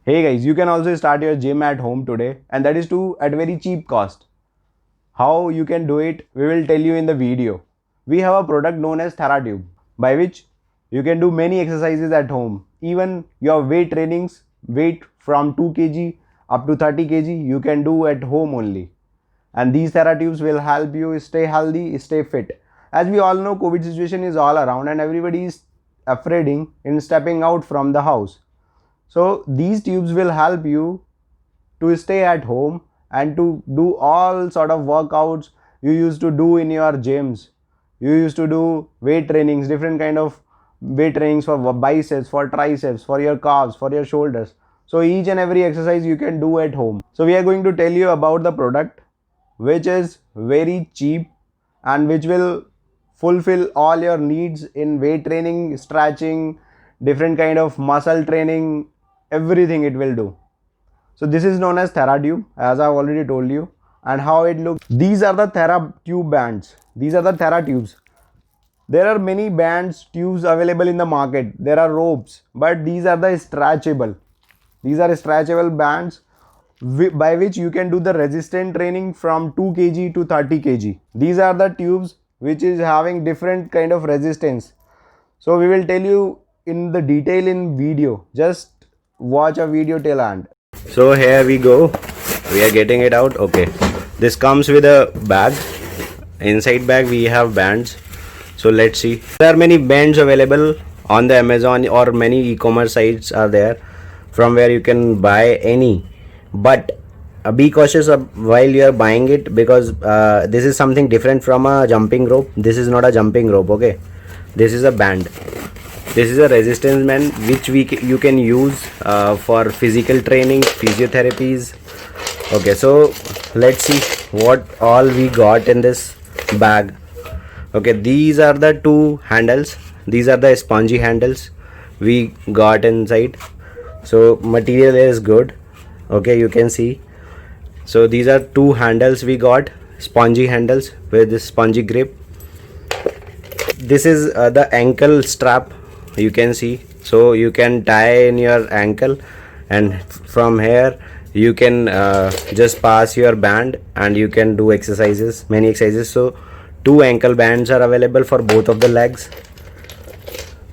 Hey guys, you can also start your gym at home today, and that is too at very cheap cost. How you can do it, we will tell you in the video. We have a product known as TheraTube, by which you can do many exercises at home. Even your weight trainings, weight from 2 kg up to 30 kg, you can do at home only. And these TheraTubes will help you stay healthy, stay fit. As we all know, COVID situation is all around and everybody is afraid in stepping out from the house. So these tubes will help you to stay at home and to do all sort of workouts you used to do in your gyms. You used to do weight trainings, different kind of weight trainings for biceps, for triceps, for your calves, for your shoulders. So each and every exercise you can do at home. So we are going to tell you about the product which is very cheap and which will fulfill all your needs in weight training, stretching, different kind of muscle training, everything it will do. So this is known as TheraTube, as I've already told you, and how it looks. These are the TheraTube bands. These are the TheraTubes. There are many bands, tubes available in the market. There are ropes, but these are the stretchable. These are stretchable bands by which you can do the resistance training from 2 kg to 30 kg. These are the tubes which is having different kind of resistance. So we will tell you in the detail in video. Just watch a video till end. So here we go, we are getting it out. Okay, this comes with a bag. Inside bag we have bands. So let's see, there are many bands available on the Amazon or many e-commerce sites are there from where you can buy any, but be cautious while you are buying it, because this is something different from a jumping rope. This is not a jumping rope. Okay, this is a band. This is a resistance band which you can use for physical training, physiotherapies. Okay, so let's see what all we got in this bag. Okay, these are the two handles. These are the spongy handles we got inside. So material is good. Okay, you can see. So these are two handles we got, spongy handles with this spongy grip. This is the ankle strap, you can see. So you can tie in your ankle, and from here you can just pass your band and you can do exercises, many exercises. So two ankle bands are available for both of the legs.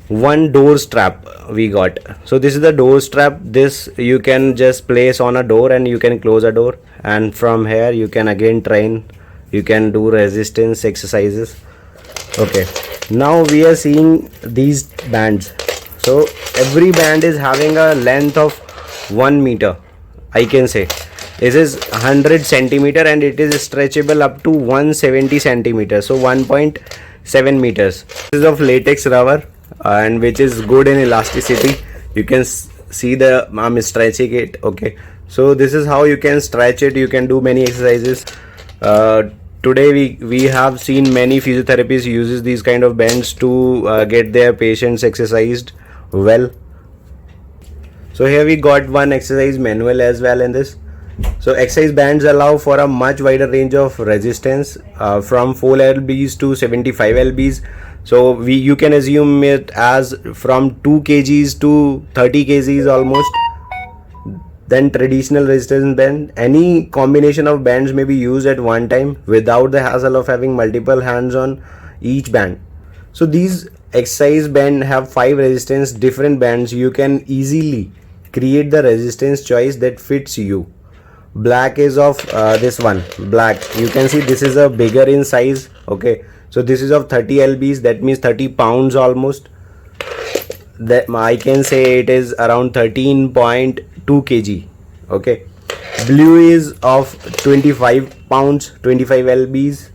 One door strap we got. So this is the door strap. This you can just place on a door and you can close a door, and from here you can again train, you can do resistance exercises. Okay, now we are seeing these bands. So every band is having a length of 1 meter, I can say. This is 100 centimeter and it is stretchable up to 170 centimeters, so 1.7 meters. This is of latex rubber and which is good in elasticity. You can see the I'm stretching it. Okay, so this is how you can stretch it. You can do many exercises. Today we have seen many physiotherapists uses these kind of bands to get their patients exercised well. So here we got one exercise manual as well in this. So exercise bands allow for a much wider range of resistance from 4 lbs to 75 lbs. So you can assume it as from 2 kgs to 30 kgs almost. Then traditional resistance band, any combination of bands may be used at one time without the hassle of having multiple hands on each band. So these exercise band have 5 resistance different bands. You can easily create the resistance choice that fits you. Black is of this one, black, you can see this is a bigger in size. Okay, so this is of 30 lbs, that means 30 pounds almost. That I can say it is around 13.2 kg. Okay, blue is of 25 pounds, 25 lbs.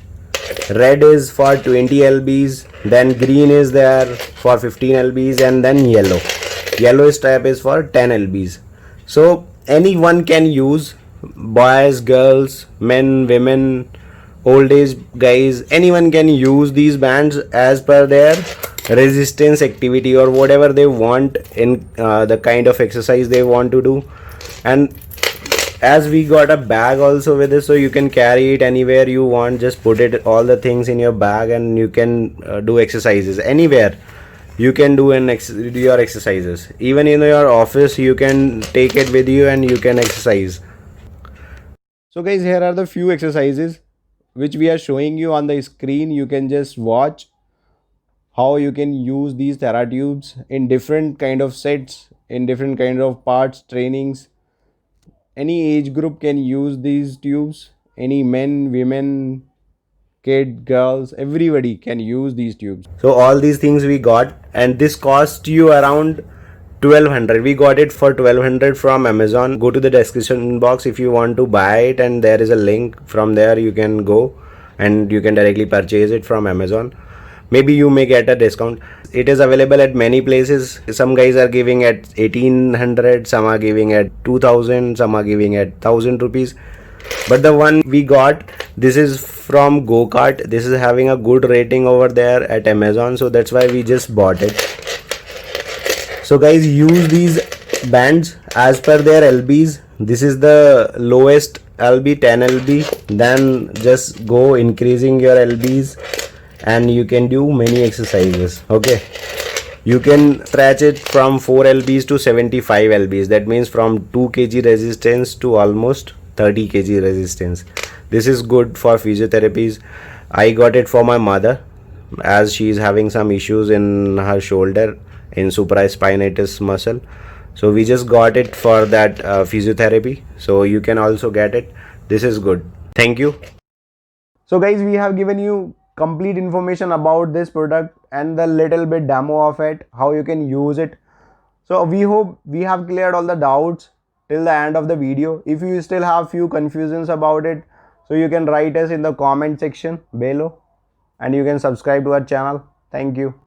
Red is for 20 lbs, then green is there for 15 lbs, and then yellow strap is for 10 lbs. So anyone can use, boys, girls, men, women, old age guys, anyone can use these bands as per their resistance activity or whatever they want in the kind of exercise they want to do. And as we got a bag also with this, so you can carry it anywhere you want. Just put it all the things in your bag and you can do exercises anywhere. you can do your exercises. Even in your office you can take it with you and you can exercise. So guys, here are the few exercises which we are showing you on the screen. You can just watch how you can use these TheraTubes in different kind of sets, in different kind of parts, trainings. Any age group can use these tubes. Any men, women, kid, girls, everybody can use these tubes. So all these things we got, and this cost you around 1200. We got it for 1200 from Amazon. Go to the description box if you want to buy it, and there is a link. From there you can go and you can directly purchase it from Amazon. Maybe you may get a discount. It is available at many places. Some guys are giving at 1800, some are giving at 2000, some are giving at 1000 rupees. But the one we got, this is from Go-Kart. This is having a good rating over there at Amazon, so that's why we just bought it. So guys, use these bands as per their lbs. This is the lowest lb, 10 lb. Then just go increasing your lbs and you can do many exercises. Okay, you can stretch it from 4 lbs to 75 lbs. That means from 2 kg resistance to almost 30 kg resistance. This is good for physiotherapies. I got it for my mother as she is having some issues in her shoulder, in supraspinatus muscle. So we just got it for that physiotherapy. So you can also get it. This is good. Thank you. So guys, we have given you complete information about this product and the little bit demo of it, how you can use it. So we hope we have cleared all the doubts till the end of the video. If you still have few confusions about it, so you can write us in the comment section below and you can subscribe to our channel. Thank you.